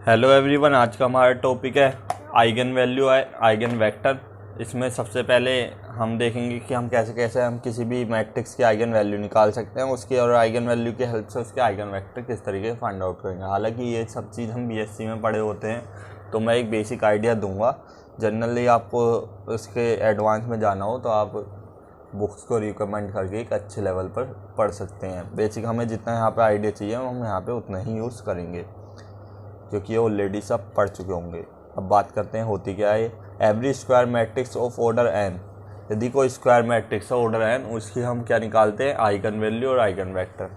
Hello everyone, आज का हमारा टॉपिक है आइगन वैल्यू आइगन वेक्टर। इसमें सबसे पहले हम देखेंगे कि हम कैसे हम किसी भी मैट्रिक्स की आइगन वैल्यू निकाल सकते हैं उसकी, और आइगन वैल्यू की हेल्प से उसके आइगन वेक्टर किस तरीके से फाइंड आउट करेंगे। हालांकि ये सब चीज़ हम बीएससी में पढ़े होते हैं, तो मैं एक बेसिक आइडिया दूंगा। जनरली आपको उसके एडवांस में जाना हो तो आप बुक्स को रिकमेंड करके एक अच्छे लेवल पर पढ़ सकते हैं। बेसिक हमें जितना यहाँ पे आइडिया चाहिए हम यहाँ पे उतना ही यूज़ करेंगे, क्योंकि ये ऑलरेडी सब पढ़ चुके होंगे। अब बात करते हैं होती क्या है। Every square matrix of order n, यदि कोई स्क्वायर मैट्रिक्स है ऑर्डर n, उसकी हम क्या निकालते हैं, आइगन वैल्यू और आइगन वेक्टर।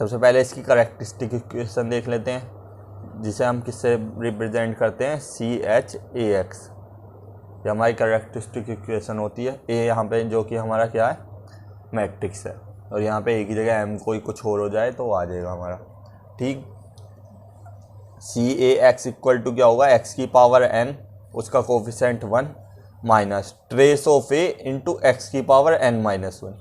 सबसे पहले इसकी कैरेक्टरिस्टिक इक्वेशन देख लेते हैं, जिसे हम किससे रिप्रेजेंट करते हैं, CHAX। ये हमारी कैरेक्टरिस्टिक इक्वेशन होती है। ए यहाँ पे जो कि हमारा क्या है, मैट्रिक्स है, और यहाँ पे एक ही जगह m कोई कुछ और हो जाए तो आ जाएगा हमारा, ठीक। CAX इक्वल टू क्या होगा, x की पावर n, उसका coefficient 1 minus trace of a into x की पावर n-1।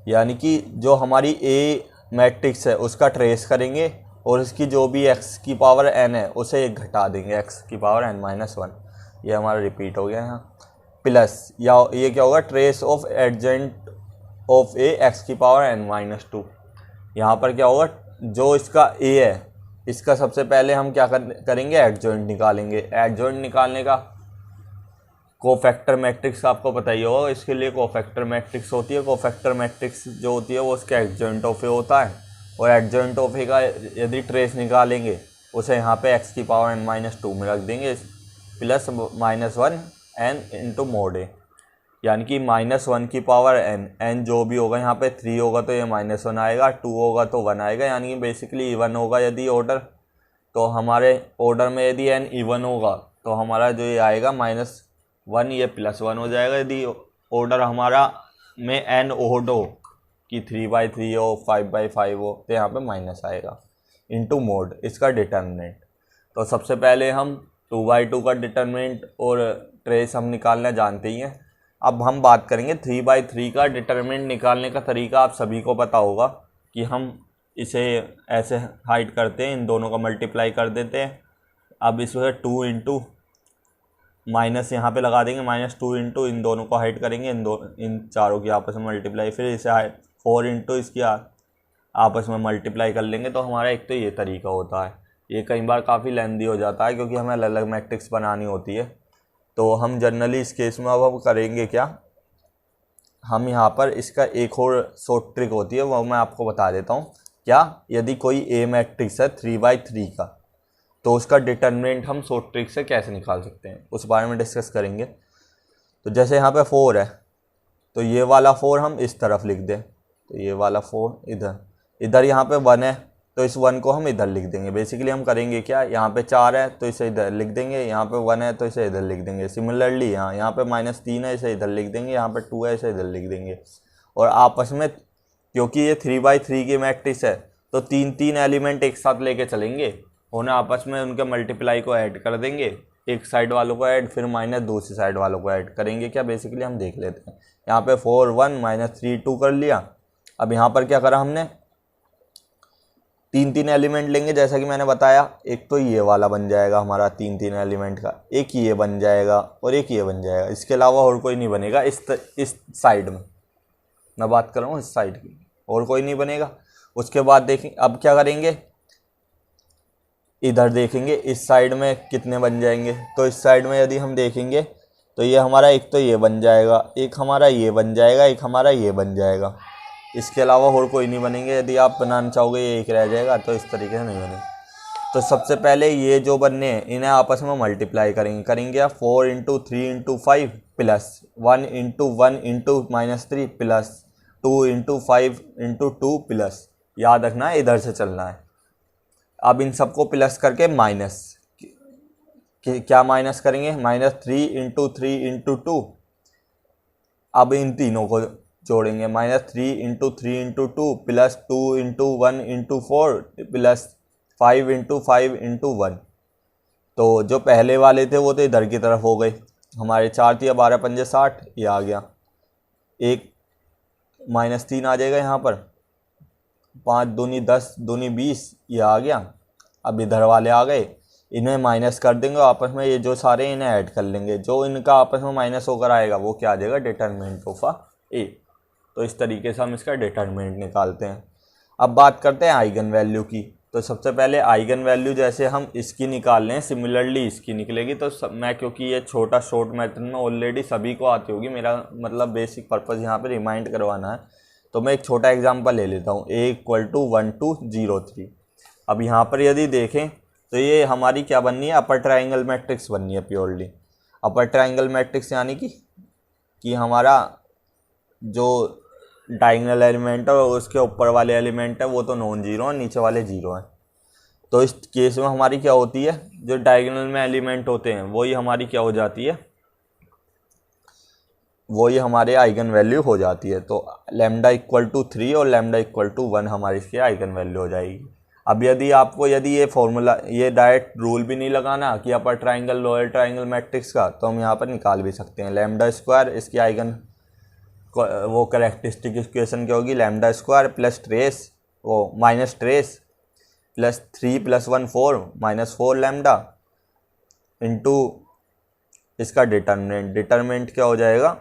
यानी कि जो हमारी a मैट्रिक्स है उसका ट्रेस करेंगे और इसकी जो भी x की पावर n है उसे एक घटा देंगे, x की पावर n-1। ये हमारा रिपीट हो गया यहाँ। प्लस या ये क्या होगा, trace of एडजेंट of a x की पावर n-2। यहाँ पर क्या होगा, जो इसका a है इसका सबसे पहले हम क्या करेंगे, एडजॉइंट निकालेंगे। एडजॉइंट निकालने का कोफैक्टर मैट्रिक्स आपको पता ही होगा, इसके लिए कोफैक्टर मैट्रिक्स होती है। कोफैक्टर मैट्रिक्स जो होती है वो उसके एडजॉइंट ऑफ ए होता है, और एडजॉइंट ऑफ ए का यदि ट्रेस निकालेंगे उसे यहाँ पे x की पावर n-2 में रख देंगे, प्लस -1 n इंटू मोड ए। यानी कि -1 की पावर n जो भी होगा, यहाँ पे 3 होगा तो ये -1 आएगा, 2 होगा तो 1 आएगा। यानी कि बेसिकली इवन होगा यदि ऑर्डर, तो हमारे ऑर्डर में यदि n इवन होगा तो हमारा जो ये आएगा -1 ये +1 हो जाएगा। यदि ऑर्डर हमारा में n ओड हो कि 3/3 हो, 5/5 हो, तो यहाँ पे माइनस आएगा, इंटू मोड इसका डिटर्मिनेंट। तो सबसे पहले हम 2/2 का डिटर्मिनेंट और ट्रेस हम निकालना जानते ही हैं। अब हम बात करेंगे 3/3 का डिटर्मिनेंट निकालने का तरीका आप सभी को पता होगा कि हम इसे ऐसे हाइड करते हैं, इन दोनों का मल्टीप्लाई कर देते हैं। अब इसमें 2 इंटू माइनस यहाँ पे लगा देंगे, -2 इंटू इन दोनों को हाइड करेंगे, इन चारों की आपस में मल्टीप्लाई, फिर इसे 4 इंटू इसकी आपस में मल्टीप्लाई कर लेंगे। तो हमारा एक तो ये तरीका होता है। ये कई बार काफ़ी लेंदी हो जाता है क्योंकि हमें अलग अलग मैट्रिक्स बनानी होती है। तो हम जनरली इस केस में अब हम करेंगे क्या, हम यहाँ पर इसका एक और शॉर्ट ट्रिक होती है, वो मैं आपको बता देता हूँ। क्या, यदि कोई ए मैट्रिक्स है 3/3 का, तो उसका डिटर्मिनेंट हम शॉर्ट ट्रिक से कैसे निकाल सकते हैं उस बारे में डिस्कस करेंगे। तो जैसे यहाँ पे 4 है, तो ये वाला 4 हम इस तरफ लिख दें, तो ये वाला 4 इधर यहाँ पे 1 है तो इस 1 को हम इधर लिख देंगे। बेसिकली हम करेंगे क्या, यहाँ पे 4 है तो इसे इधर लिख देंगे, यहाँ पे 1 है तो इसे इधर लिख देंगे। सिमिलरली यहाँ पे -3 है, इसे इधर लिख देंगे, यहाँ पे 2 है, इसे इधर लिख देंगे। और आपस में क्योंकि ये 3/3 की मैट्रिक्स है तो 3 एलिमेंट एक साथ लेके चलेंगे, उन्हें आपस में उनके मल्टीप्लाई को ऐड कर देंगे, एक साइड वालों को ऐड, फिर माइनस दूसरी साइड वालों को ऐड करेंगे। क्या, बेसिकली हम देख लेते हैं। यहाँ पे 4 1 -3 2 कर लिया। अब यहाँ पर क्या करा हमने, 3 एलिमेंट लेंगे जैसा कि मैंने बताया। एक तो ये वाला बन जाएगा हमारा 3 एलिमेंट का, एक ये बन जाएगा और एक ये बन जाएगा। इसके अलावा और कोई नहीं बनेगा। इस साइड में मैं बात कर रहा हूँ, इस साइड की, और कोई नहीं बनेगा। उसके बाद देखें, अब क्या करेंगे, इधर देखेंगे इस साइड में कितने बन जाएंगे। तो इस साइड में यदि हम देखेंगे तो ये हमारा एक तो ये बन जाएगा, एक हमारा ये बन जाएगा, एक हमारा ये बन जाएगा। इसके अलावा और कोई नहीं बनेंगे। यदि आप बनाना चाहोगे ये एक रह जाएगा, तो इस तरीके से नहीं बनेगा। तो सबसे पहले ये जो बनने हैं इन्हें आपस में मल्टीप्लाई करेंगे आप 4 into 3 into 5 plus 1 into 1 into -3 plus 2 into 5 into 2 plus, याद रखना है इधर से चलना है। अब इन सबको प्लस करके माइनस, क्या माइनस करेंगे, -3 इंटू 3 इंटू 2। अब इन तीनों को जोड़ेंगे, -3 into 3 into 2 plus 2 into 1 into 4 plus 5 into 5 into 1। तो जो पहले वाले थे वो तो इधर की तरफ हो गए, हमारे 4 थी, 12 पंजे 60, ये आ गया। एक -3 आ जाएगा यहाँ पर, 5 दूनी 10 दूनी 20, ये आ गया। अब इधर वाले आ गए, इन्हें माइनस कर देंगे आपस में, ये जो सारे इन्हें ऐड कर लेंगे, जो इनका आपस में माइनस होकर आएगा वो क्या आ जाएगा, डिटरमिनेंट ऑफ अ ए। तो इस तरीके से हम इसका डिटरमिनेंट निकालते हैं। अब बात करते हैं आइगन वैल्यू की। तो सबसे पहले आइगन वैल्यू जैसे हम इसकी निकाल लें, सिमिलरली इसकी निकलेगी। तो मैं क्योंकि ये छोटा शॉर्ट मेथड में ऑलरेडी सभी को आती होगी, मेरा मतलब बेसिक पर्पज़ यहाँ पे रिमाइंड करवाना है, तो मैं एक छोटा एग्जांपल ले लेता हूँ। a = 1,2,0,3। अब यहाँ पर यदि देखें तो ये हमारी क्या बननी है, अपर ट्राइंगल मैट्रिक्स बननी है प्योरली। अपर ट्राइंगल मैट्रिक्स यानी कि हमारा जो डायगोनल एलिमेंट है और उसके ऊपर वाले एलिमेंट है वो तो नॉन जीरो हैं, नीचे वाले जीरो हैं। तो इस केस में हमारी क्या होती है, जो डायगोनल में एलिमेंट होते हैं वही हमारी क्या हो जाती है, वही हमारे आइगन वैल्यू हो जाती है। तो लैम्डा = 3 और लैम्डा = 1 हमारी इसकी आइगन वैल्यू हो जाएगी। अब यदि ये फॉर्मूला, ये डायरेक्ट रूल भी नहीं लगाना कि अपर ट्राइंगल लोअर ट्राइंगल मैट्रिक्स का, तो हम यहाँ पर निकाल भी सकते हैं। λ² इसकी आइगन वो कैरेक्टरिस्टिक इक्वेशन क्या होगी, λ² प्लस ट्रेस वो minus trace plus 3 + 1 4 -4 lambda into इसका डिटरमिनेंट क्या हो जाएगा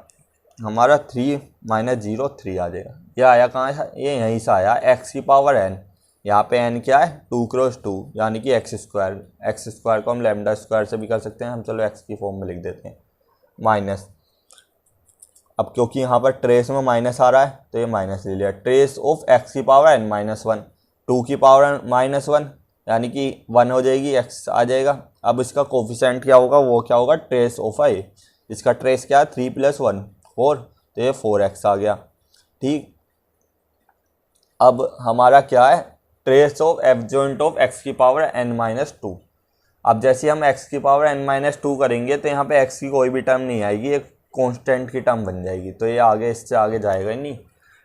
हमारा 3 - 0 3 आ जाएगा। ये आया कहाँ से, ये यहीं से आया, x⁴n। यहाँ पे n क्या है, 2 × 2 यानी कि x² को हम λ² से भी कर सकते हैं, हम चलो x की फॉर्म में लिख देते हैं माइनस। अब क्योंकि यहाँ पर ट्रेस में माइनस आ रहा है तो ये माइनस ले लिया, ट्रेस ऑफ x⁴n -1, 2 की पावर -1 यानी कि 1 हो जाएगी, x आ जाएगा। अब इसका कोफिशिएंट क्या होगा, वो क्या होगा, ट्रेस ऑफ a। इसका ट्रेस क्या है, 3 + 1 4, तो ये 4x आ गया। ठीक, अब हमारा क्या है, trace of adjoint of x⁴n - 2। अब जैसे हम x⁴n - 2 करेंगे तो यहाँ पे x की कोई भी टर्म नहीं आएगी, एक कांस्टेंट की टर्म बन जाएगी, तो ये आगे इससे आगे जाएगा ही नहीं,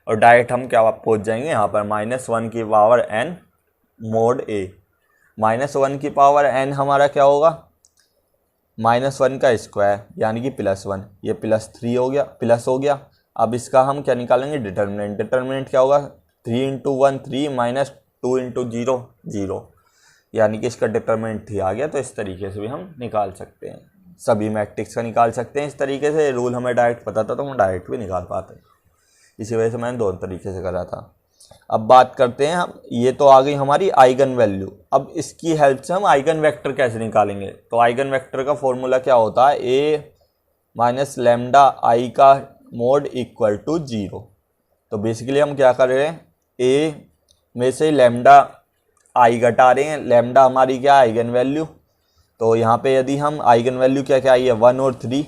और डायरेक्ट हम क्या पहुँच जाएंगे यहाँ पर -1⁴n mod a। -1⁴n हमारा क्या होगा, -1 का स्क्वायर यानी कि +1, ये +3 हो गया, प्लस हो गया। अब इसका हम क्या निकालेंगे, डिटरमिनेंट क्या होगा, 3 × 1 3 -2 × 0 0, यानी कि इसका डिटरमिनेंट 3 आ गया। तो इस तरीके से भी हम निकाल सकते हैं, सभी मैट्रिक्स का निकाल सकते हैं इस तरीके से। रूल हमें डायरेक्ट पता था तो हम डायरेक्ट भी निकाल पाते, इसी वजह से मैंने दोनों तरीके से करा था। अब बात करते हैं हम, ये तो आ गई हमारी आइगन वैल्यू। अब इसकी हेल्प से हम आइगन वेक्टर कैसे निकालेंगे। तो आइगन वेक्टर का फॉर्मूला क्या होता है, a - λI का मोड = 0। तो बेसिकली हम क्या कर रहे हैं, a में से λI घटा रहे हैं, लैम्डा हमारी क्या आइगन वैल्यू। तो यहाँ पे यदि हम आइगन वैल्यू क्या क्या आई है, 1 और 3,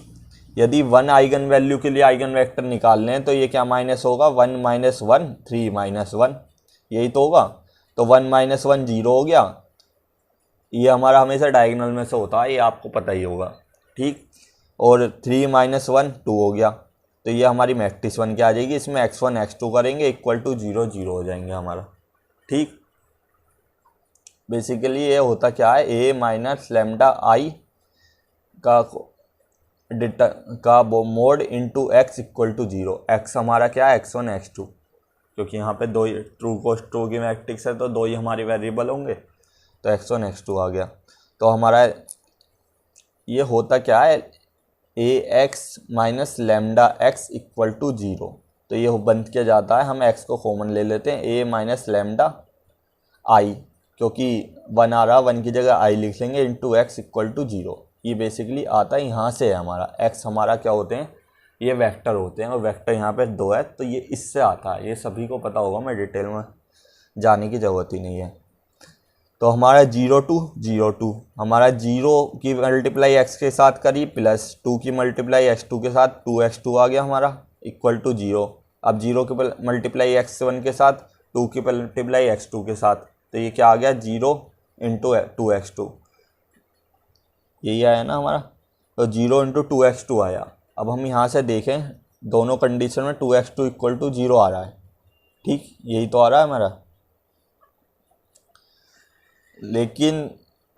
यदि 1 आइगन वैल्यू के लिए आइगन वेक्टर निकाल लें तो ये क्या माइनस होगा, 1 - 1 3 - 1, यही तो होगा। तो 1 - 1 0 हो गया, ये हमारा हमेशा डायगोनल में से होता है, ये आपको पता ही होगा। ठीक, और 3 - 1 2 हो गया, तो ये हमारी मैट्रिक्स बन के आ जाएगी। इसमें x1 x2 करेंगे = 0 0 हो जाएंगे हमारा। ठीक, बेसिकली ये होता क्या है, a - λI का मोड इंटू x = 0। x हमारा क्या है, x1 x2, क्योंकि यहाँ पे दो ट्रू को ट्रू की मैट्रिक्स है तो दो ही हमारी वेरिएबल होंगे, तो x1 x2 आ गया। तो हमारा ये होता क्या है, ax - λx = 0। तो ये बंद किया जाता है, हम x को कॉमन ले लेते हैं, a - λI, क्योंकि 1 आ रहा, 1 की जगह i लिख लेंगे, इंटू x = 0। ये बेसिकली आता है यहाँ से है हमारा, x हमारा क्या होते हैं, ये वेक्टर होते हैं, और वेक्टर यहाँ पे 2 है तो ये इससे आता है, ये सभी को पता होगा, मैं डिटेल में जाने की ज़रूरत ही नहीं है। तो हमारा 0 to 0 2, हमारा 0 की मल्टीप्लाई x के साथ करी प्लस 2 की मल्टीप्लाई x2 के साथ 2x2 आ गया हमारा = 0। अब 0 की मल्टीप्लाई x1 के साथ 2 की मल्टीप्लाई x2 के साथ, तो ये क्या आ गया, 0 × 2x2, यही आया ना हमारा। तो 0 × 2x2 आया। अब हम यहाँ से देखें दोनों कंडीशन में 2x2 = 0 आ रहा है। ठीक, यही तो आ रहा है हमारा। लेकिन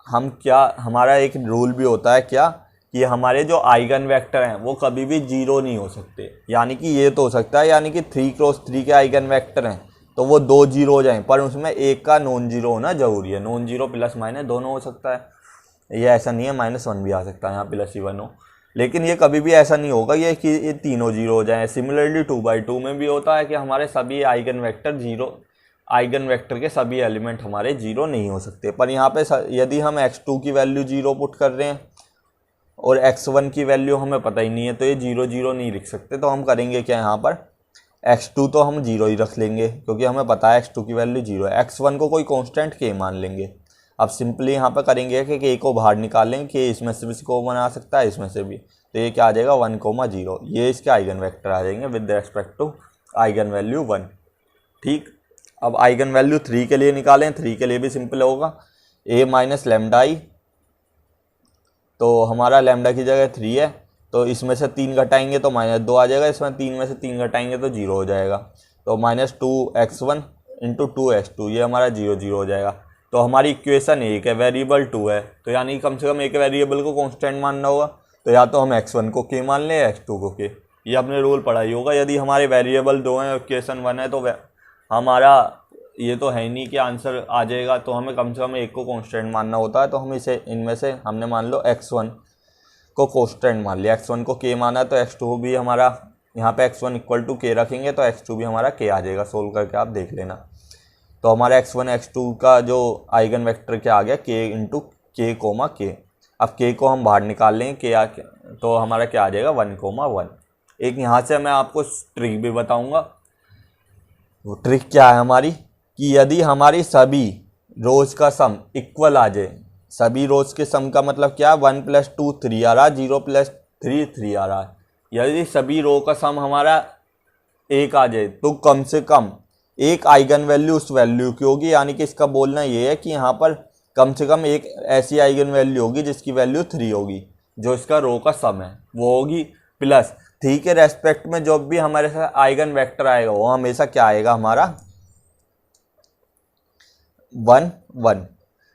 हम क्या, हमारा एक रूल भी होता है क्या, कि हमारे जो आइगन वेक्टर हैं वो कभी भी 0 नहीं हो सकते। यानी कि ये तो हो सकता है, यानी कि 3 × 3 के आइगन वेक्टर हैं तो वो 2 0 हो जाएं, पर उसमें एक का नॉन जीरो होना जरूरी है। नॉन जीरो प्लस माइनस दोनों हो सकता है। ये ऐसा नहीं है -1 भी आ सकता है यहाँ +1 हो, लेकिन ये कभी भी ऐसा नहीं होगा ये कि ये तीनों जीरो हो जाए। सिमिलरली 2/2 में भी होता है कि हमारे सभी eigen vector zero, eigen vector के सभी एलिमेंट हमारे जीरो नहीं हो सकते। पर यहाँ पे यदि हम x2 की वैल्यू जीरो पुट कर रहे हैं और x1 की वैल्यू हमें पता ही नहीं है, तो ये 0 0 नहीं लिख सकते। तो हम करेंगे क्या, यहाँ पर x2 तो हम 0 ही रख लेंगे क्योंकि हमें पता है x2 की वैल्यू 0 है। x1 को कोई कांस्टेंट k मान लेंगे। अब सिंपली यहाँ पर करेंगे कि k को बाहर निकालेंगे, k इसमें से भी को बना सकता है, इसमें से भी, तो ये क्या आ जाएगा 1,0। ये इसके आइगन वेक्टर आ जाएंगे with respect to eigen value 1। ठीक, अब आइगन वैल्यू 3 के लिए निकालें। 3 के लिए भी सिंपल होगा, a माइनस लैम्डा i, तो हमारा लैम्डा की जगह 3 है, तो इसमें से 3 घटाएंगे तो -2 आ जाएगा, इसमें 3 में से 3 घटाएंगे तो 0 हो जाएगा। तो -2x1 इंटू 2x2, ये हमारा 0 0 हो जाएगा। तो हमारी इक्वेशन एक है, वेरिएबल 2 है, तो यानी कम से कम एक वेरिएबल को कांस्टेंट मानना होगा। तो या तो हम x1 को k मान लें, x2 को k। ये आपने रूल पढ़ा ही होगा। यदि हमारे वेरिएबल 2 हैं और इक्वेशन 1 है, तो हमारा ये तो है ही नहीं कि आंसर आ जाएगा, तो हमें कम से कम एक को कांस्टेंट मानना होता है। तो हम इसे इनमें से हमने मान लो x1 को कांस्टेंट मान लिया, x1 को k माना, तो x2 भी हमारा यहाँ पे x1 इक्वल टू k रखेंगे तो x2 भी हमारा k आ जाएगा। सोल्व करके आप देख लेना। तो हमारा x1 x2 का जो आइगन वेक्टर क्या आ गया, k into k comma k। अब k को हम बाहर निकाल लेंगे, तो हमारा क्या आ जाएगा 1,1। एक यहाँ से मैं आपको ट्रिक भी बताऊँगा। वो ट्रिक क्या है हमारी, कि यदि हमारी सभी रोज का सम इक्वल आ जाए, सभी रोज के सम का मतलब क्या, 1 + 2 3 आ रहा, 0 + 3 3 आ रहा है। यदि सभी रो का सम हमारा 1 आ जाए तो कम से कम एक आइगन वैल्यू उस वैल्यू की होगी। यानी कि इसका बोलना ये है कि यहाँ पर कम से कम एक ऐसी आइगन वैल्यू होगी जिसकी वैल्यू 3 होगी, जो इसका रो का सम है वो होगी, प्लस 3 के रेस्पेक्ट में जो भी हमारे साथ आइगन वेक्टर आएगा वो हमेशा क्या आएगा हमारा 1 1।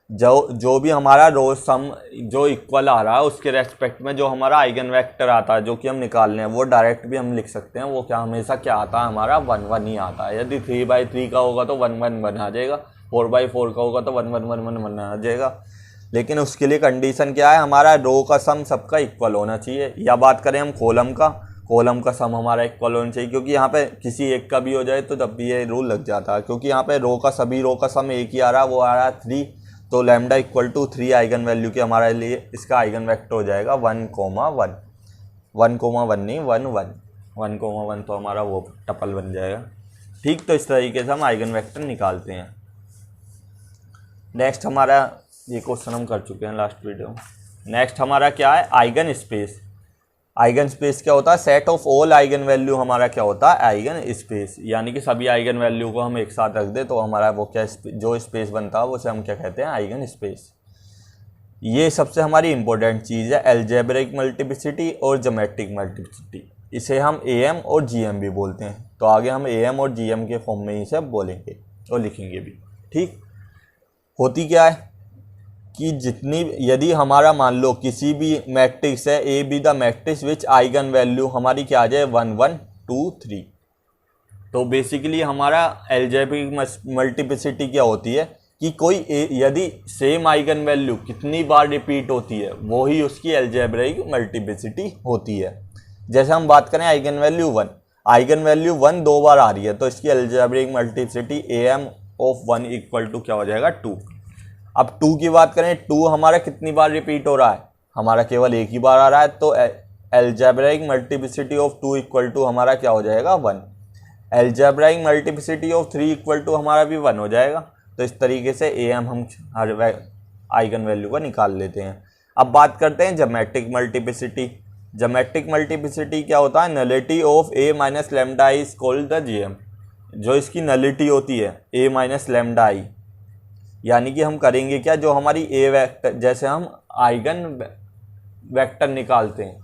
जो भी हमारा रो सम जो इक्वल आ रहा है उसके रेस्पेक्ट में जो हमारा आइगन वेक्टर आता है जो कि हम निकालने हैं, वो डायरेक्ट भी हम लिख सकते हैं। वो क्या हमेशा क्या आता है हमारा 1 1 ही आता है। यदि 3/3 का होगा तो 1 1 1 आ जाएगा, 4/4 का होगा तो 1 1 1 1 1 आ जाएगा। लेकिन उसके लिए कंडीशन क्या है, हमारा रो का सम सबका इक्वल होना चाहिए। या बात करें हम कॉलम का सम हमारा इक्वल होना चाहिए, क्योंकि यहाँ पे किसी एक का भी हो जाए तो तब भी ये रूल लग जाता है। क्योंकि यहाँ पे सभी रो का सम एक ही आ रहा है, वो आ रहा है 3, तो lambda equal to 3 eigen value के हमारे लिए इसका आइगन वेक्टर हो जाएगा 1,1 1,1 नहीं 1 1 1,1 तो हमारा वो टपल बन जाएगा। ठीक, तो इस तरीके से हम आइगन वेक्टर निकालते हैं। नेक्स्ट हमारा ये क्वेश्चन हम कर चुके हैं लास्ट वीडियो में। नेक्स्ट हमारा क्या है, आइगन स्पेस। आइगन स्पेस क्या होता है, set of all eigen value हमारा क्या होता है आइगन स्पेस। यानी कि सभी आइगन वैल्यू को हम एक साथ रख दे तो हमारा वो क्या जो स्पेस बनता है उसे हम क्या कहते हैं आइगन स्पेस। ये सबसे हमारी इंपॉर्टेंट चीज़ है, अलजेब्रिक मल्टीप्लिसिटी और ज्योमेट्रिक मल्टीप्लिसिटी। इसे हम AM और GM भी बोलते हैं। तो आगे हम AM और GM के फॉर्म में ही सब बोलेंगे और लिखेंगे भी। ठीक, होती क्या है कि यदि हमारा मान लो किसी भी मैट्रिक्स है, A be the matrix which eigen value हमारी क्या आ जाए 1 1 2 3, तो बेसिकली हमारा अलजेब्रिक मल्टीप्लिसिटी क्या होती है कि कोई यदि सेम आइगन वैल्यू कितनी बार रिपीट होती है वो ही उसकी अलजेब्रिक मल्टीप्लिसिटी होती है। जैसे हम बात करें आइगन वैल्यू 1 2 बार आ रही है तो इसकी algebraic multiplicity AM of 1 equal to क्या हो जाएगा 2। अब 2 की बात करें, 2 हमारा कितनी बार रिपीट हो रहा है, हमारा केवल एक ही बार आ रहा है, तो algebraic multiplicity of 2 equal to हमारा क्या हो जाएगा 1। Algebraic multiplicity of 3 equal to हमारा भी 1 हो जाएगा। तो इस तरीके से AM हम हर आइगन वैल्यू का निकाल लेते हैं। अब बात करते हैं ज्योमेट्रिक मल्टीप्लिसिटी। ज्योमेट्रिक मल्टीप्लिसिटी क्या होता है, nullity of A minus lambda I is called the GM। जो इसकी नलिटी होती है A माइनस लैम्डा आई, यानी कि हम करेंगे क्या, जो हमारी ए वेक्टर, जैसे हम आइगन वेक्टर निकालते हैं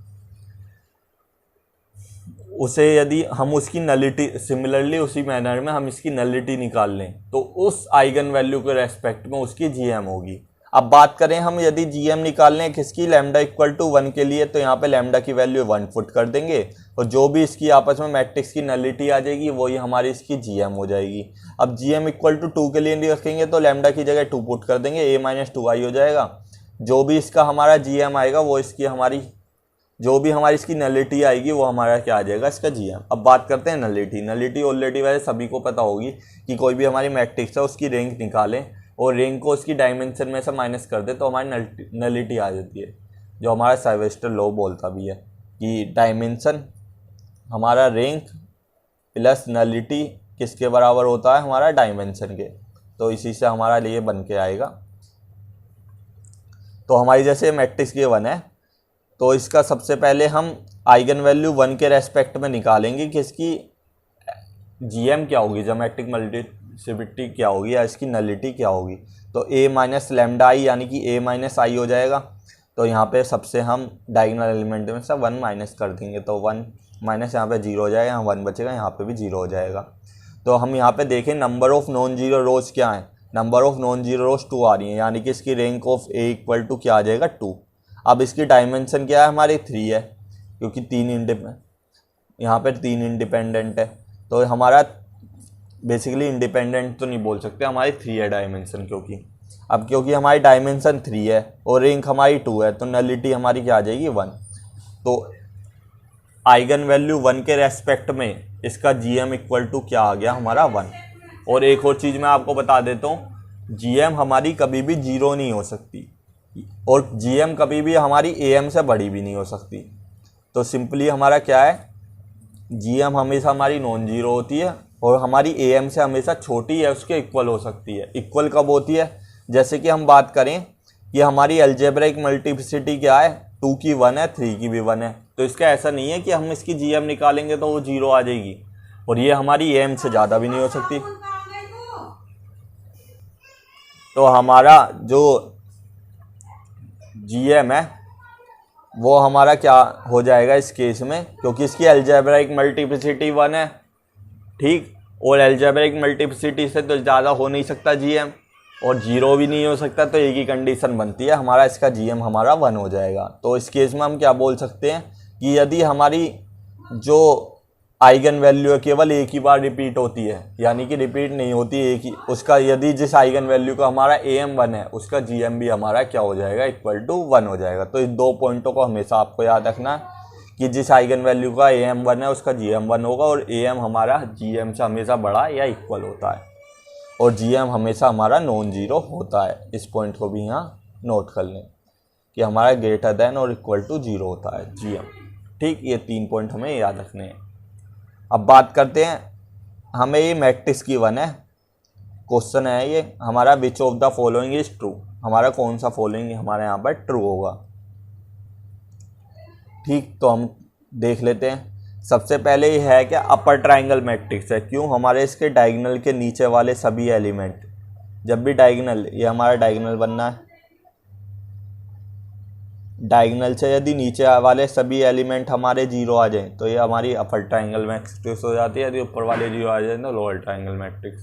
उसे यदि हम उसकी नलिटी सिमिलरली उसी मैनर में हम इसकी नलिटी निकाल लें तो उस आइगन वैल्यू के रेस्पेक्ट में उसकी GM होगी। अब बात करें हम यदि GM निकाल लें किसकी, लैम्डा इक्वल टू 1 के लिए, तो यहाँ पे लैम्डा की वैल्यू 1 पुट कर देंगे और जो भी इसकी आपस में मैट्रिक्स की नलिटी आ जाएगी वही हमारी इसकी GM हो जाएगी। अब GM इक्वल टू 2 के लिए रखेंगे तो लैम्डा की जगह 2 पुट कर देंगे, A माइनस 2i हो जाएगा। जो भी इसका हमारा GM आएगा वो इसकी हमारी, जो भी हमारी इसकी नलिटी आएगी वो हमारा क्या आ जाएगा, इसका GM। अब बात करते हैं नलिटी। नलिटी ऑलरेडी वैसे सभी को पता होगी कि कोई भी हमारी मैट्रिक्स है उसकी रैंक निकालें और रैंक को उसकी डायमेंशन में से माइनस कर दे तो हमारी नलिटी आ जाती है, जो हमारा सेवेस्टर लॉ बोलता भी है कि डायमेंशन हमारा रैंक प्लस नलिटी किसके बराबर होता है, हमारा डायमेंशन के। तो इसी से हमारा लिए बन के आएगा। तो हमारी जैसे मैट्रिक्स के 1 है तो इसका सबसे पहले हम आइगन वैल्यू 1 के रेस्पेक्ट में निकालेंगे कि इसकी GM क्या होगी, ज्योमेट्रिक मल्टीप्लिसिटी क्या होगी या इसकी नलिटी क्या होगी। तो a माइनस लैम्डा आई यानी कि a माइनस आई हो जाएगा। तो यहाँ पे सबसे हम डायगोनल एलिमेंट में से 1 माइनस कर देंगे तो 1 माइनस यहाँ पे 0 हो जाएगा, यहाँ 1 बचेगा, यहाँ पे भी 0 हो जाएगा। तो हम यहाँ पे देखें number of non zero rows क्या है, number of non zero rows 2 आ रही है, यानी कि इसकी rank of a equal to क्या आ जाएगा 2। अब इसकी डायमेंशन क्या है हमारी 3 है, क्योंकि 3 यहाँ पर 3 इंडिपेंडेंट है। तो हमारा बेसिकली इंडिपेंडेंट तो नहीं बोल सकते, हमारी 3 है डायमेंशन, क्योंकि हमारी डायमेंशन 3 है और रैंक हमारी 2 है तो नलिटी हमारी क्या आ जाएगी 1। तो आइगन वैल्यू 1 के रेस्पेक्ट में इसका GM इक्वल टू क्या आ गया हमारा 1। और एक और चीज़ मैं आपको बता देता हूँ, GM हमारी कभी भी 0 नहीं हो सकती और GM कभी भी हमारी AM से बड़ी भी नहीं हो सकती। तो सिंपली हमारा क्या है, GM हमेशा हमारी नॉन जीरो होती है और हमारी AM से हमेशा छोटी है, उसके इक्वल हो सकती है। इक्वल कब होती है, जैसे कि हम बात करें कि हमारी अलजेब्रिक मल्टीप्लिसिटी क्या है, 2 की 1 है, 3 की भी 1 है। तो इसका ऐसा नहीं है कि हम इसकी GM निकालेंगे तो वो 0 आ जाएगी और ये हमारी AM से ज़्यादा भी नहीं हो सकती। तो हमारा जो GM है वो हमारा क्या हो जाएगा इस केस में, क्योंकि इसकी अलजेब्रिक मल्टीप्लिसिटी 1 है, ठीक, और अलजेब्रिक मल्टीप्लिसिटी से तो ज़्यादा हो नहीं सकता GM और 0 भी नहीं हो सकता। तो एक ही कंडीशन बनती है, हमारा इसका GM हमारा 1 हो जाएगा। तो इस केस में हम क्या बोल सकते हैं कि यदि हमारी जो आइगन वैल्यू है केवल एक ही बार रिपीट होती है, यानी कि रिपीट नहीं होती एक ही, उसका यदि जिस आइगन वैल्यू का हमारा AM 1 है उसका GM भी हमारा क्या हो जाएगा, इक्वल टू 1 हो जाएगा। तो इस 2 पॉइंटों को हमेशा आपको याद रखना है कि जिस आइगन वैल्यू का AM 1 है उसका GM 1 होगा और AM हमारा GM से हमेशा बड़ा या इक्वल होता है और GM हमेशा हमारा नॉन जीरो होता है। इस पॉइंट को भी यहाँ नोट कर लें कि हमारा ग्रेटर देन और इक्वल टू 0 होता है GM, ठीक। ये 3 पॉइंट हमें याद रखने हैं। अब बात करते हैं, हमें ये मैट्रिक्स की 1 है, क्वेश्चन है ये हमारा, which of the following is true, हमारा कौन सा फॉलोइंग हमारे यहाँ पर ट्रू होगा, ठीक। तो हम देख लेते हैं। सबसे पहले ये है क्या, अपर ट्राइंगल मैट्रिक्स है। क्यों, हमारे इसके डायगोनल के नीचे वाले सभी एलिमेंट, जब भी डायगोनल, ये हमारा डायगोनल बनना है, डायगोनल से यदि नीचे वाले सभी एलिमेंट हमारे 0 आ जाएं तो ये हमारी अपर ट्राइंगल मैट्रिक्स हो जाती है। यदि ऊपर वाले 0 आ जाए तो लोअर ट्राइंगल मैट्रिक्स।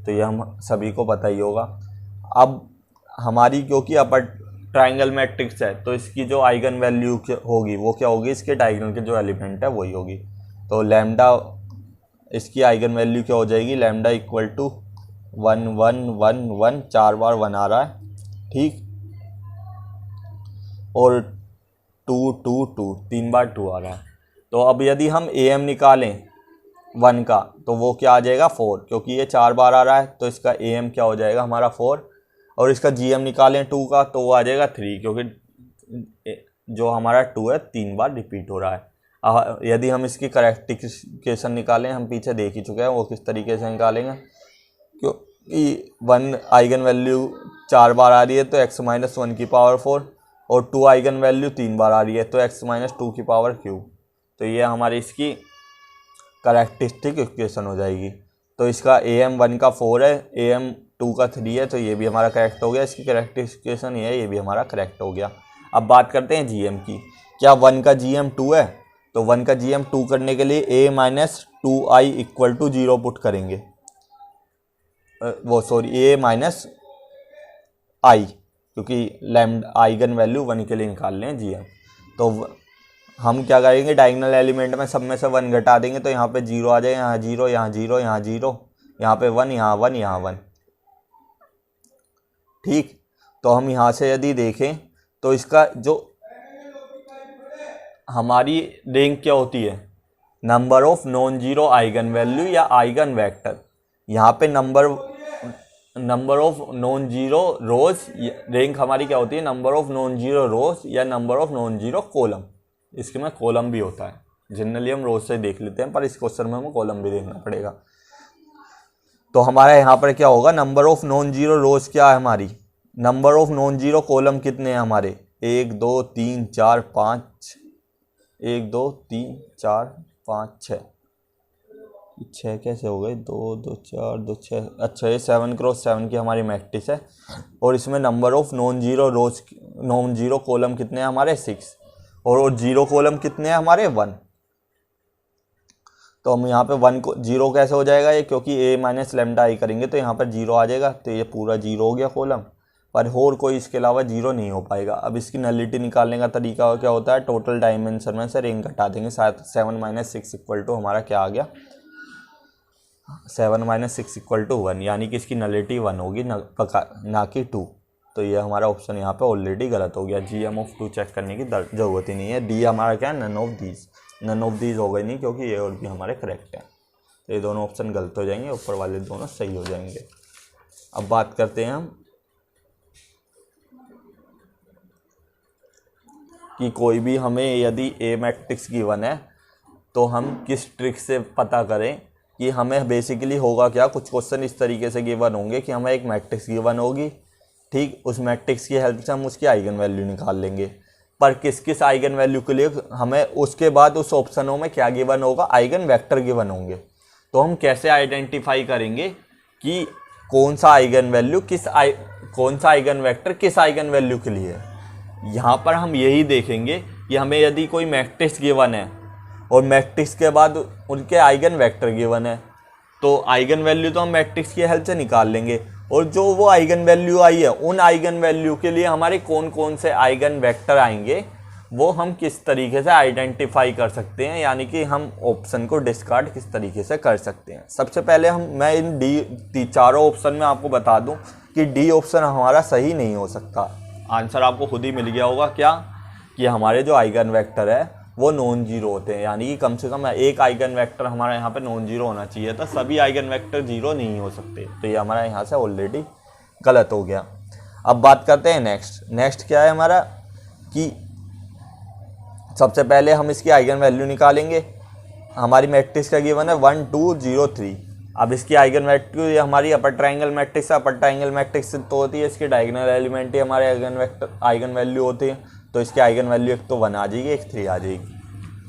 तो ये हम सभी को पता ही होगा। अब हमारी क्योंकि अपर ट्राइंगल मैट्रिक्स है तो इसकी जो आइगन वैल्यू होगी वो क्या होगी, इसके डायगोनल के जो एलिमेंट है वही होगी। तो लैम्डा, इसकी आइगन वैल्यू क्या हो जाएगी, लैम्डा इक्वल टू 1 1 1 1, 4 बार 1 आ रहा है, ठीक, और 2 2 2, 3 बार 2 आ रहा है। तो अब यदि हम AM निकालें 1 का तो वो क्या आ जाएगा 4, क्योंकि ये 4 बार आ रहा है तो इसका AM क्या हो जाएगा हमारा 4, और इसका GM निकालें 2 का तो वो आ जाएगा 3, क्योंकि जो हमारा 2 है 3 बार रिपीट हो रहा है। यदि हम इसकी करेक्टिफिकेशन निकालें, हम पीछे देख ही चुके हैं वो किस तरीके से निकालेंगे, क्योंकि 1 आइगन वैल्यू 4 बार आ रही है तो x माइनस 1 की पावर 4 और 2 आइगन वैल्यू 3 बार आ रही है तो x माइनस 2 की पावर क्यूब। तो ये हमारी इसकी करेक्टरिस्टिक इक्वेशन हो जाएगी। तो इसका AM 1 का 4 है, AM 2 का 3 है, तो ये भी हमारा करेक्ट हो गया। इसकी करेक्टरिस्टिक इक्वेशन ये है, ये भी हमारा करेक्ट हो गया। अब बात करते हैं GM की। क्या 1 का GM 2 है, तो 1 का GM 2 करने के लिए a minus 2i equal to 0 put करेंगे, a माइनस आई, क्योंकि लैम्डा आइगन वैल्यू 1 के लिए निकाल लें GM। तो हम क्या करेंगे, डायगोनल एलिमेंट में सब में से 1 घटा देंगे तो यहाँ पे 0 आ जाएगा, यहाँ 0, यहाँ 0, यहाँ 0, यहाँ पे 1, यहाँ 1, यहाँ 1, ठीक। तो हम यहाँ से यदि देखें तो इसका जो हमारी रैंक क्या होती है, number of non zero eigen value या आइगन वेक्टर। यहाँ पे number of non zero rows, rank हमारी क्या होती है, number of non zero rows या number of non zero column. इसके में कॉलम भी होता है, जनरली हम रोज से देख लेते हैं, पर इस क्वेश्चन में हमें कॉलम भी देखना पड़ेगा। तो हमारा यहाँ पर क्या होगा, number of non zero rows क्या है हमारी, number of non zero column कितने हैं हमारे, 1 2 3 4 5, 1 2 3 4 5 6, 6 कैसे हो गए, 2 2 4 2 6, अच्छा ये 7x7 की हमारी मैट्रिक्स है। और इसमें number of non zero rose, non zero column कितने हैं हमारे 6, और जीरो कॉलम कितने हैं हमारे 1। तो हम यहाँ पे 1 को जीरो कैसे हो जाएगा ये, क्योंकि a माइनस लेमडा आई करेंगे तो यहाँ पर जीरो आ जाएगा, तो ये पूरा जीरो हो गया कॉलम, पर और कोई इसके अलावा जीरो नहीं हो पाएगा। अब इसकी नलिटी निकालने का तरीका क्या होता है, टोटल डायमेंशन में से रैंक घटा देंगे, 7 माइनस 6 इक्वल टू हमारा क्या आ गया, 7 माइनस 6 इक्वल टू 1, यानी कि इसकी नलिटी 1 होगी ना कि 2। तो ये हमारा ऑप्शन यहाँ पे ऑलरेडी गलत हो गया, GM(2) चेक करने की ज़रूरत ही नहीं है। डी हमारा क्या है, नन ऑफ दीज हो गए नहीं, क्योंकि ये और भी हमारे करेक्ट है। तो ये दोनों ऑप्शन गलत हो जाएंगे, ऊपर वाले दोनों सही हो जाएंगे। अब बात करते हैं हम कि कोई भी हमें यदि ए मैट्रिक्स गिवन है तो हम किस ट्रिक से पता करें कि हमें बेसिकली होगा क्या। कुछ क्वेश्चन इस तरीके से गिवन होंगे कि हमें एक मैट्रिक्स गिवन होगी, ठीक, उस मैट्रिक्स की हेल्प से हम उसकी आइगन वैल्यू निकाल लेंगे, पर किस किस आइगन वैल्यू के लिए हमें उसके बाद उस ऑप्शनों में क्या गिवन होगा, आइगन वेक्टर गिवन होंगे। तो हम कैसे आइडेंटिफाई करेंगे कि कौन सा आइगन वैल्यू कौन सा आइगन वेक्टर किस आइगन वैल्यू के लिए है। यहाँ पर हम यही देखेंगे कि हमें यदि कोई मैट्रिक्स गिवन है और मैट्रिक्स के बाद उनके आइगन वेक्टर गिवन है, तो आइगन वैल्यू तो हम मैट्रिक्स की हेल्प से निकाल लेंगे, और जो वो आइगन वैल्यू आई है उन आइगन वैल्यू के लिए हमारे कौन कौन से आइगन वेक्टर आएंगे वो हम किस तरीके से आइडेंटिफाई कर सकते हैं, यानी कि हम ऑप्शन को डिस्कार्ड किस तरीके से कर सकते हैं। सबसे पहले मैं इन चारों ऑप्शन में आपको बता दूं कि डी ऑप्शन हमारा सही नहीं हो सकता। आंसर आपको खुद ही मिल गया होगा क्या, कि हमारे जो आइगन वेक्टर है वो नॉन जीरो होते हैं, यानी कि कम से कम एक आइगन वेक्टर हमारा यहाँ पे नॉन जीरो होना चाहिए था, सभी आइगन वेक्टर जीरो नहीं हो सकते। तो ये हमारा यहाँ से ऑलरेडी गलत हो गया। अब बात करते हैं नेक्स्ट क्या है हमारा, कि सबसे पहले हम इसकी आइगन वैल्यू निकालेंगे। हमारी मैट्रिक्स का गिवन है 1 2 0 3। अब इसकी आइगन वैल्यू, ये हमारी अपर ट्राइंगल मैट्रिक्स है, अपर ट्राइंगल मैट्रिक्स तो होती है, इसकी डायगोनल एलिमेंट ही हमारे आइगन वैल्यू होती है। तो इसकी आइगन वैल्यू एक तो 1 आ जाएगी, एक 3 आ जाएगी,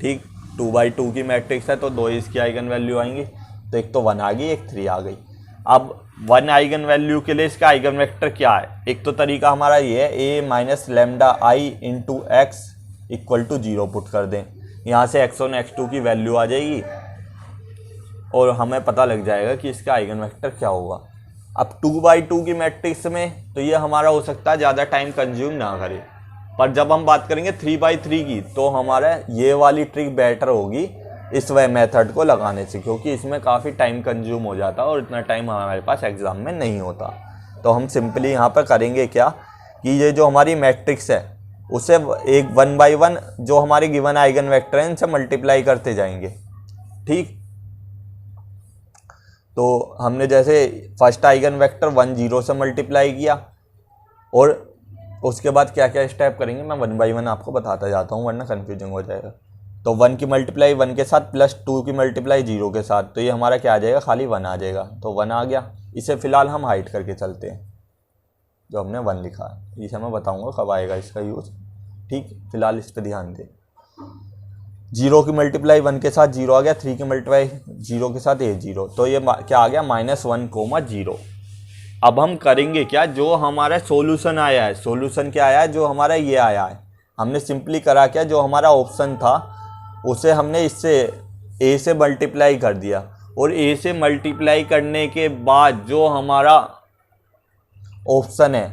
ठीक। 2/2 की मैट्रिक्स है तो 2 इसकी आइगन वैल्यू आएंगी, तो एक तो 1 आ गई, एक 3 आ गई। अब 1 आइगन वैल्यू के लिए इसका आइगन वेक्टर क्या है, एक तो तरीका हमारा ये है, a minus lambda I into x equal to 0 put कर दें। यहाँ से x1 x2 की वैल्यू आ जाएगी और हमें पता लग जाएगा कि इसका आइगन वेक्टर क्या होगा। अब 2/2 की मैट्रिक्स में तो ये हमारा हो सकता है ज़्यादा टाइम कंज्यूम ना करे, पर जब हम बात करेंगे 3/3 की तो हमारा ये वाली ट्रिक बेटर होगी इस वे मेथड को लगाने से, क्योंकि इसमें काफ़ी टाइम कंज्यूम हो जाता है और इतना टाइम हमारे पास एग्ज़ाम में नहीं होता। तो हम सिंपली यहाँ पर करेंगे क्या कि ये जो हमारी मैट्रिक्स है उसे एक 1 बाई 1 जो हमारे गिवन आइगन वेक्टर हैं इनसे मल्टीप्लाई करते जाएंगे, ठीक। तो हमने जैसे फर्स्ट आइगन वेक्टर 1 0 से मल्टीप्लाई किया, और उसके बाद क्या क्या स्टेप करेंगे मैं 1 बाई 1 आपको बताता जाता हूँ, वरना कन्फ्यूजिंग हो जाएगा। तो 1 की मल्टीप्लाई 1 के साथ प्लस 2 की मल्टीप्लाई 0 के साथ, तो ये हमारा क्या आ जाएगा, खाली 1 आ जाएगा। तो 1 आ गया, इसे फ़िलहाल हम हाइड करके चलते हैं, जो हमने 1 लिखा है इसे मैं बताऊँगा कब आएगा इसका यूज़, ठीक। फिलहाल इस पर ध्यान दें। 0 की मल्टीप्लाई 1 के साथ 0 आ गया, 3 की मल्टीप्लाई 0 के साथ ये 0, तो ये क्या आ गया -1, 0। अब हम करेंगे क्या, जो हमारा सॉल्यूशन आया है, सॉल्यूशन क्या आया है, जो हमारा ये आया है, हमने सिंपली करा क्या, जो हमारा ऑप्शन था उसे हमने इससे a से मल्टीप्लाई कर दिया, और a से मल्टीप्लाई करने के बाद जो हमारा ऑप्शन है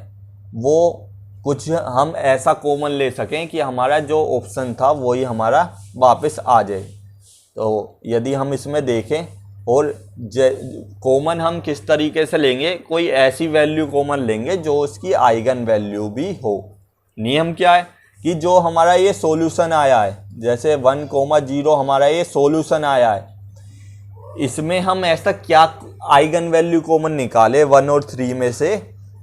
वो कुछ हम ऐसा कॉमन ले सकें कि हमारा जो ऑप्शन था वही हमारा वापस आ जाए। तो यदि हम इसमें देखें और कॉमन हम किस तरीके से लेंगे, कोई ऐसी वैल्यू कॉमन लेंगे जो उसकी आइगन वैल्यू भी हो। नियम क्या है कि जो हमारा ये सॉल्यूशन आया है, जैसे 1,0 हमारा ये सॉल्यूशन आया है, इसमें हम ऐसा क्या आइगन वैल्यू कॉमन निकाले 1 और 3 में से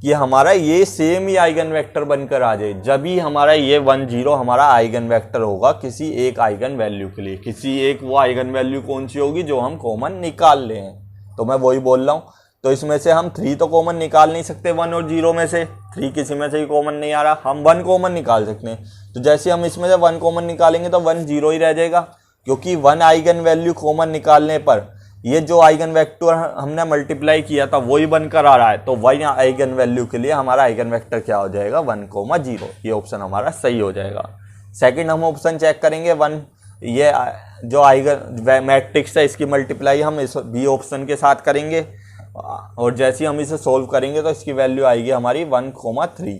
कि हमारा ये सेम ही आइगन वेक्टर बनकर आ जाए। जब ही हमारा ये 1 0 हमारा आइगन वेक्टर होगा किसी एक आइगन वैल्यू के लिए। किसी एक वो आइगन वैल्यू कौन सी होगी जो हम कॉमन निकाल ले हैं। तो मैं वही बोल रहा हूँ। तो इसमें से हम 3 तो कॉमन निकाल नहीं सकते 1 और 0 में से, 3 किसी में से ही कॉमन नहीं आ रहा। हम 1 कॉमन निकाल सकते हैं। तो जैसे हम इसमें से 1 कॉमन निकालेंगे तो 1 0 ही रह जाएगा, क्योंकि 1 आइगन वैल्यू कॉमन निकालने पर ये जो आइगन वेक्टर हमने मल्टीप्लाई किया था वही बनकर आ रहा है। तो वही आइगन वैल्यू के लिए हमारा आइगन वेक्टर क्या हो जाएगा 1,0। ये ऑप्शन हमारा सही हो जाएगा। सेकंड हम ऑप्शन चेक करेंगे 1, ये जो आइगन मैट्रिक्स है इसकी मल्टीप्लाई हम इस बी ऑप्शन के साथ करेंगे, और जैसे ही हम इसे सोल्व करेंगे तो इसकी वैल्यू आएगी हमारी 1,3।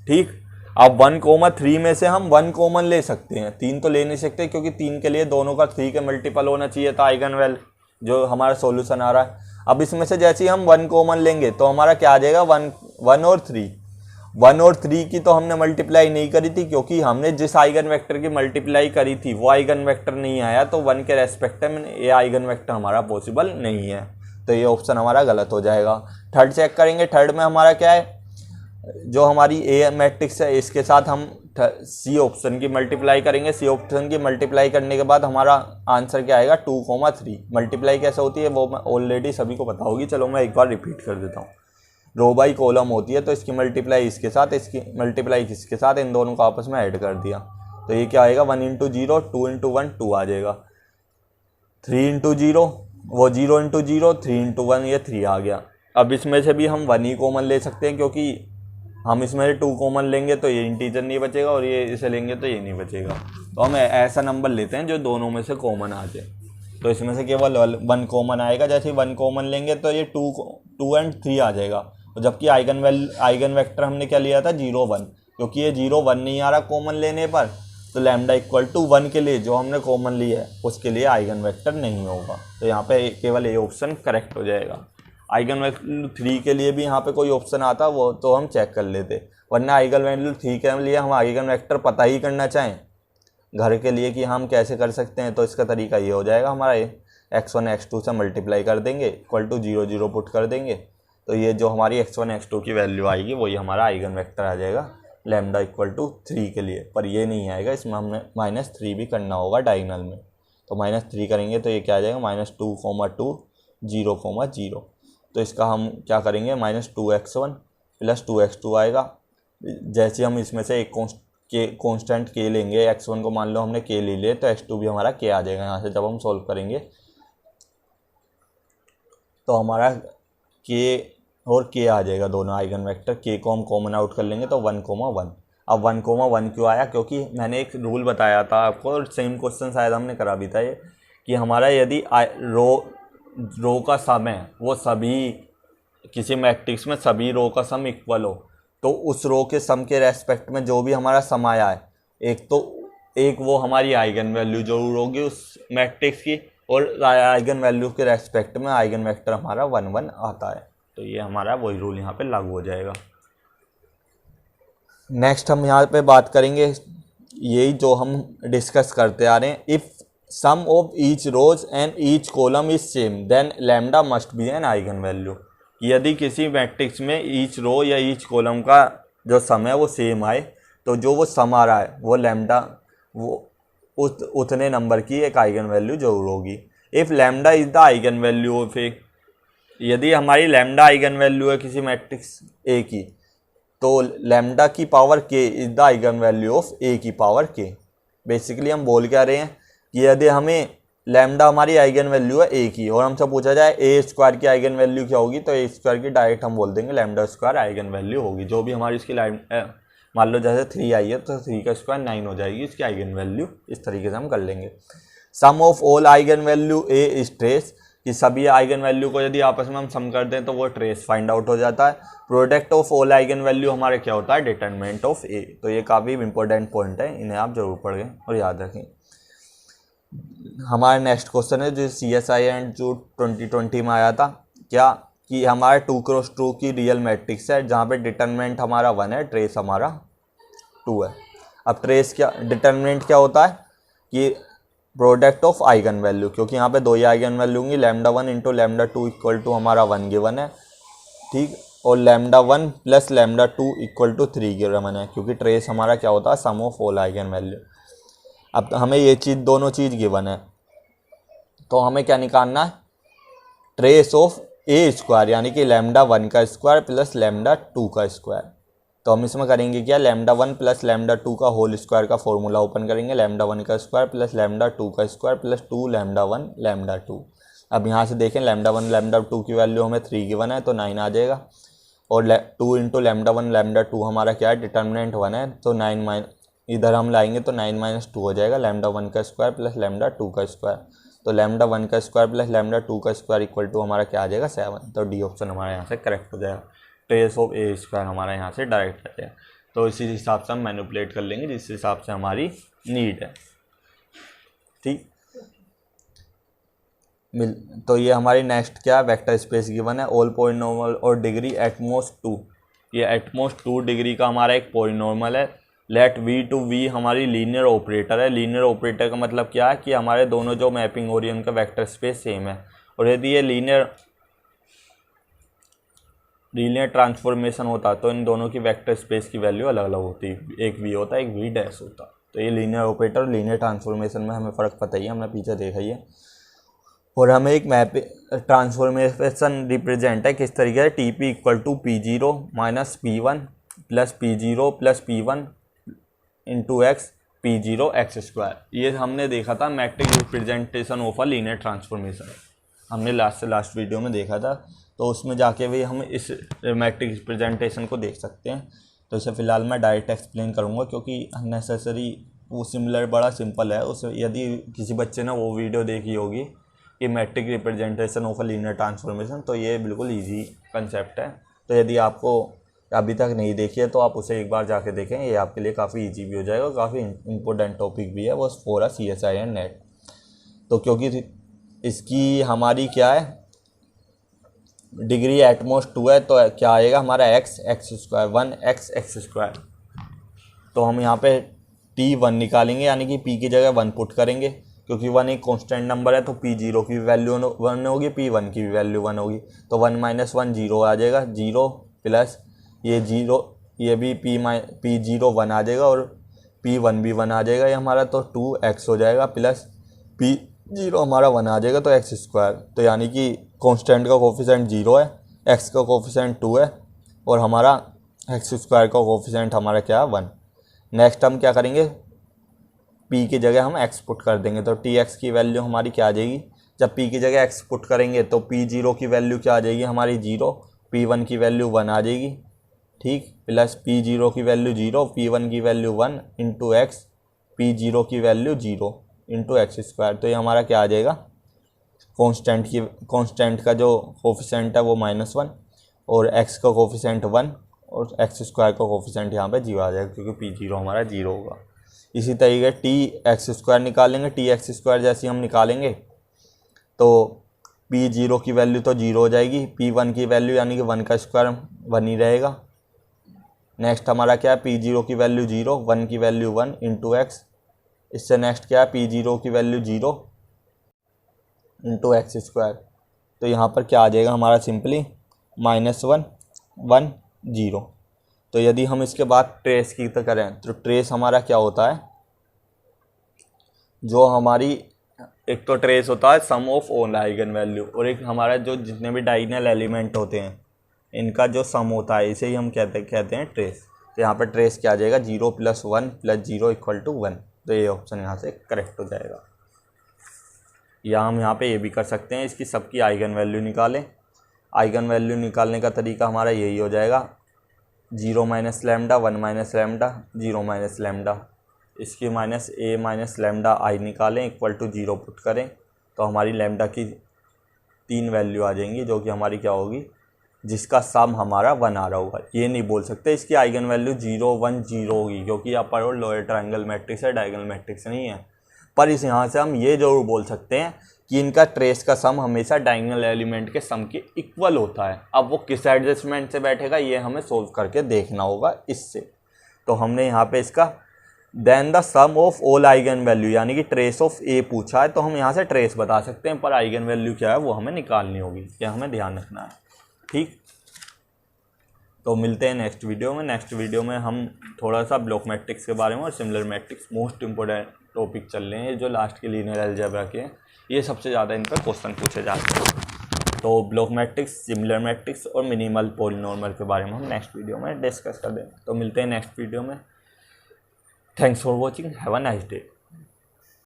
ठीक, अब 1,3 में से हम 1 कॉमन ले सकते हैं, 3 तो ले नहीं सकते क्योंकि 3 के लिए दोनों का 3 के मल्टीपल होना चाहिए था आइगन वैल्यू जो हमारा सॉल्यूशन आ रहा है। अब इसमें से जैसे ही हम 1 कॉमन लेंगे तो हमारा क्या आ जाएगा 1 और 3। 1 और 3 की तो हमने मल्टीप्लाई नहीं करी थी, क्योंकि हमने जिस आइगन वेक्टर की मल्टीप्लाई करी थी वो आइगन वेक्टर नहीं आया, तो 1 के रेस्पेक्ट में ये आइगन वेक्टर हमारा पॉसिबल नहीं है। तो ये ऑप्शन हमारा गलत हो जाएगा। थर्ड चेक करेंगे। थर्ड में हमारा क्या है, जो हमारी ए मैट्रिक्स है इसके साथ हम सी ऑप्शन की मल्टीप्लाई करेंगे। सी ऑप्शन की मल्टीप्लाई करने के बाद हमारा आंसर क्या आएगा 2,3। मल्टीप्लाई कैसे होती है वो मैं ऑलरेडी सभी को पता होगी, चलो मैं एक बार रिपीट कर देता हूँ। रो बाई कॉलम होती है, तो इसकी मल्टीप्लाई इसके साथ, इसकी मल्टीप्लाई किसके साथ, इन दोनों को आपस में ऐड कर दिया। तो ये क्या आएगा 1 × 0, 2 × 1 2 आ जाएगा। 3 × 0 वो 0 × 0, 3 × 1 ये 3 आ गया। अब इसमें से भी हम 1 ही कॉमन ले सकते हैं, क्योंकि हम इसमें से 2 कॉमन लेंगे तो ये इंटीजर नहीं बचेगा, और ये इसे लेंगे तो ये नहीं बचेगा। तो हम ऐसा नंबर लेते हैं जो दोनों में से कॉमन आ जाए। तो इसमें से केवल 1 कॉमन आएगा। जैसे ही 1 कॉमन लेंगे तो ये 2 और 3 आ जाएगा। और जबकि आइगन वेक्टर हमने क्या लिया था 0 1, क्योंकि ये 0 1 नहीं आ रहा कॉमन लेने पर, तो लैम्डा = 1 के लिए जो हमने कॉमन लिया है उसके लिए आइगन वेक्टर नहीं होगा। तो यहाँ पे केवल ये ऑप्शन करेक्ट हो जाएगा। आइगन वैल्यू 3 के लिए भी यहाँ पे कोई ऑप्शन आता वो तो हम चेक कर लेते, वरना आइगन वैल्यू 3 के लिए हम आइगन वेक्टर पता ही करना चाहें घर के लिए कि हम कैसे कर सकते हैं, तो इसका तरीका ये हो जाएगा हमारा x1 x2 से मल्टीप्लाई कर देंगे, =0 0 पुट कर देंगे, तो ये जो हमारी x1 x2 की वैल्यू आएगी वही हमारा आइगन वेक्टर आ जाएगा लैम्डा =3 के लिए। पर ये नहीं आएगा, इसमें हमने -3 भी करना होगा डायगोनल में। तो -3 करेंगे तो ये क्या आ जाएगा -2, 2 0, 0। तो इसका हम क्या करेंगे -2x1 + 2x2 आएगा। जैसे हम इसमें से एक कांस्टेंट k लेंगे, x1 को मान लो हमने k ले लिए, तो x2 भी हमारा k आ जाएगा। यहाँ से जब हम सॉल्व करेंगे तो हमारा k और k आ जाएगा, दोनों आइगन वेक्टर। k को हम कॉमन आउट कर लेंगे तो 1, 1। अब 1, 1 क्यों आया, क्योंकि मैंने एक रूल बताया था आपको, और सेम क्वेश्चन शायद हमने करा भी था ये, कि हमारा यदि रो का सम है वो सभी किसी मैट्रिक्स में सभी रो का सम इक्वल हो, तो उस रो के सम के रेस्पेक्ट में जो भी हमारा सम आया है, एक वो हमारी आइगन वैल्यू जरूर होगी उस मैट्रिक्स की, और आइगन वैल्यू के रेस्पेक्ट में आइगन वेक्टर हमारा 1 1 आता है। तो ये हमारा वही रूल यहाँ पे लागू हो जाएगा। नेक्स्ट हम यहाँ पे बात करेंगे यही जो हम डिस्कस करते आ रहे हैं, if sum of each rows and each column is same then lambda must be an eigen value. यदि किसी मैट्रिक्स में ईच रो या ईच कॉलम का जो सम है वो सेम आए, तो जो वो सम आ रहा है वो लैम्डा वो उतने नंबर की एक आइगन वैल्यू जरूर होगी। If lambda is the eigen value of A, यदि हमारी लैम्डा आइगन वैल्यू है किसी मैट्रिक्स ए की, तो लैम्डा की power k is the eigen value of a की पावर k। बेसिकली हम बोल क्या रहे हैं कि यदि हमें लैम्डा हमारी आइगन वैल्यू है a की, और हमसे पूछा जाए a² की आइगन वैल्यू क्या होगी, तो a² की डायरेक्ट हम बोल देंगे λ² आइगन वैल्यू होगी। जो भी हमारी इसकी मान लो जैसे 3 आई है तो 3 का स्क्वायर 9 हो जाएगी इसकी आइगन वैल्यू। इस तरीके से हम कर लेंगे। Sum of all eigen value a is trace, कि सभी आइगन वैल्यू को यदि आपस में हम सम कर दें तो वो ट्रेस फाइंड आउट हो जाता है। Product of all eigen value हमारे क्या होता है डिटरमिनेंट ऑफ ए। तो ये काफ़ी इंपॉर्टेंट पॉइंट है, इन्हें आप जरूर पढ़ें और याद रखें। हमारा नेक्स्ट क्वेश्चन है जो CSI एंड जो 2020 में आया था, क्या कि हमारा 2x2 की रियल मैट्रिक्स है जहाँ पे डिटरमिनेंट हमारा 1 है, ट्रेस हमारा 2 है। अब ट्रेस क्या, डिटरमिनेंट क्या होता है कि प्रोडक्ट ऑफ आइगन वैल्यू, क्योंकि यहाँ पे दो ही आइगन वैल्यू होंगी, λ1 इंटू λ2 इक्वल टू हमारा 1 गिवन है, ठीक, और λ1 प्लस λ2 इक्वल टू 3 गिवन है, क्योंकि ट्रेस हमारा क्या होता है, सम ऑफ ऑल आइगन वैल्यू। अब हमें ये चीज़, दोनों चीज़ गिवन है, तो हमें क्या निकालना है, ट्रेस ऑफ ए स्क्वायर, यानी कि λ1 का स्क्वायर प्लस λ2 का स्क्वायर। तो हम इसमें करेंगे क्या, λ1 प्लस λ2 का होल स्क्वायर का फॉर्मूला ओपन करेंगे, λ1 का स्क्वायर प्लस λ2 का स्क्वायर प्लस 2 λ1 λ2। अब यहाँ से देखें λ1 λ2 की वैल्यू हमें 3 गिवन है तो 9 आ जाएगा, और 2 इंटू λ1 λ2 हमारा क्या है, डिटर्मिनेंट 1 है, तो 9 इधर हम लाएंगे तो 9 - 2 हो जाएगा, λ1 का स्क्वायर प्लस λ2 का स्क्वायर, तो λ1 का स्क्वायर प्लस λ2 का स्क्वायर इक्वल टू हमारा क्या आ जाएगा, 7। तो डी ऑप्शन हमारा यहाँ से करेक्ट हो जाएगा, ट्रेस ऑफ ए स्क्वायर हमारा यहाँ से डायरेक्ट आ जाएगा। तो इसी हिसाब से हम मैनिपुलेट कर लेंगे जिस हिसाब से हमारी नीड है, ठीक। तो ये हमारी नेक्स्ट क्या है, वेक्टर स्पेस गिवन है, ऑल पॉलिनॉमियल और डिग्री एटमोस्ट 2, ये एटमोस्ट 2 डिग्री का हमारा एक पॉलिनॉमियल है। लेट वी टू वी हमारी लीनियर ऑपरेटर है। लीनियर ऑपरेटर का मतलब क्या है कि हमारे दोनों जो मैपिंग हो रही है उनका वेक्टर स्पेस सेम है, और यदि ये लीनियर ट्रांसफॉर्मेशन होता तो इन दोनों की वेक्टर स्पेस की वैल्यू अलग अलग होती, एक वी होता एक वी डैश होता। तो ये लीनियर ऑपरेटर और लीनियर ट्रांसफॉर्मेशन में हमें फ़र्क पता ही है, हमने पीछे देखा ही है। और हमें एक मैप ट्रांसफॉर्मेशन रिप्रेजेंट है किस तरीके से, T P equal to P0 minus P1 plus P0 plus P1 into x P0 x square. ये हमने देखा था matrix representation of a linear transformation, हमने लास्ट वीडियो में देखा था, तो उसमें जाके भी हम इस मैट्रिक्स रिप्रेजेंटेशन को देख सकते हैं। तो इसे फ़िलहाल मैं डायरेक्ट एक्सप्लेन करूँगा क्योंकि अननेसेसरी वो सिमिलर बड़ा सिंपल है। उस यदि किसी बच्चे ने वो वीडियो देखी होगी कि matrix representation of a linear transformation, तो ये बिल्कुल इजी कंसेप्ट है। तो यदि आपको अभी तक नहीं देखी है तो आप उसे एक बार जाके देखें, ये आपके लिए काफ़ी इजी भी हो जाएगा, काफ़ी इंपॉर्टेंट टॉपिक भी है वो फॉर CSI एंड नेट। तो क्योंकि इसकी हमारी क्या है, डिग्री एटमोस्ट 2 है, तो क्या आएगा हमारा x square 1x x square. तो हम यहाँ पे T1 निकालेंगे, यानी कि P की जगह 1 पुट करेंगे, क्योंकि 1 एक कांस्टेंट नंबर है, तो P0 की वैल्यू 1 होगी, P1 की भी वैल्यू 1 होगी, तो 1 - 1 0 आ जाएगा, 0 प्लस ये 0, ये भी P0 1 आ जाएगा, और P1 भी 1 आ जाएगा ये हमारा, तो 2x हो जाएगा, प्लस P0 हमारा 1 आ जाएगा, तो एक्स स्क्वायर। तो यानी कि कांस्टेंट का कोफिशिएंट 0 है, x का कोफिशिएंट 2 है, और हमारा एक्स स्क्वायर का कोफिशिएंट हमारा क्या है 1। नेक्स्ट हम क्या करेंगे, p की जगह हम x पुट कर देंगे, तो tx की वैल्यू हमारी क्या आ जाएगी, जब p की जगह x पुट करेंगे तो P0 की वैल्यू क्या आ जाएगी हमारी 0, P1 की वैल्यू 1 आ जाएगी, ठीक, प्लस P0 की वैल्यू 0, P1 की वैल्यू 1 इंटू एक्स, P0 की वैल्यू 0 इंटू एक्स स्क्वायर। तो ये हमारा क्या आ जाएगा, कांस्टेंट का जो कोफिशिएंट है वो -1, और x का कोफिशिएंट 1, और एक्स स्क्वायर का कोफिशिएंट यहाँ पे 0 आ जाएगा, क्योंकि P0 हमारा 0 होगा। इसी तरीके tx स्क्वायर निकालेंगे, tx स्क्वायर जैसे हम निकालेंगे तो P0 की वैल्यू तो 0 हो जाएगी, P1 की वैल्यू यानी कि 1 का स्क्वायर 1 ही रहेगा। नेक्स्ट हमारा क्या है, P0 की वैल्यू 0, 1 की वैल्यू 1 इंटू एक्स, इससे नेक्स्ट क्या है, P0 की वैल्यू 0 इंटू एक्स स्क्वायर। तो यहाँ पर क्या आ जाएगा हमारा सिंपली -1 1 0। तो यदि हम इसके बाद ट्रेस की तो करें, तो ट्रेस हमारा क्या होता है, जो हमारी एक तो ट्रेस होता है सम ऑफ ऑल आइगन वैल्यू, और एक हमारा जो जितने भी डायगोनल एलिमेंट होते हैं इनका जो सम होता है, इसे ही हम कहते हैं ट्रेस। तो यहाँ पर ट्रेस क्या आ जाएगा, 0 + 1 + 0 = 1। तो ये ऑप्शन यहाँ से करेक्ट हो जाएगा। या हम यहाँ पे ये भी कर सकते हैं, इसकी सबकी आइगन वैल्यू निकालें। आइगन वैल्यू निकालने का तरीका हमारा यही हो जाएगा, 0 - λ 1 - λ 0 - λ, इसकी -a - λ I निकालें इक्वल टू 0 पुट करें, तो हमारी लैम्डा की 3 वैल्यू आ जाएंगी, जो कि हमारी क्या होगी, जिसका सम हमारा 1 आ रहा होगा। ये नहीं बोल सकते इसकी आइगन वैल्यू 0 1 0 होगी, क्योंकि अपर और लोअर ट्रायंगल मैट्रिक्स है, डायगोनल मैट्रिक्स नहीं है। पर इस यहाँ से हम ये ज़रूर बोल सकते हैं कि इनका ट्रेस का सम हमेशा डायगोनल एलिमेंट के सम के इक्वल होता है। अब वो किस एडजस्टमेंट से बैठेगा ये हमें सोल्व करके देखना होगा इससे। तो हमने यहाँ पे इसका then the sum of all eigen value यानी कि ट्रेस ऑफ ए पूछा है, तो हम यहाँ से ट्रेस बता सकते हैं, पर आइगन वैल्यू क्या है वो हमें निकालनी होगी, यह हमें ध्यान रखना है। ठीक, तो मिलते हैं नेक्स्ट वीडियो में। नेक्स्ट वीडियो में हम थोड़ा सा ब्लॉक मैट्रिक्स के बारे में और similar matrix most important topic चल रहे हैं जो लास्ट के लीनियर अलजेब्रा के हैं, ये सबसे ज़्यादा इन पर क्वेश्चन पूछे जाते हैं। तो ब्लॉक मैट्रिक्स, सिमिलर मैट्रिक्स और मिनिमल पॉलिनॉर्मल के बारे में हम नेक्स्ट वीडियो में डिस्कस कर देंगे। तो मिलते हैं नेक्स्ट वीडियो में। Thanks for watching, have a nice day.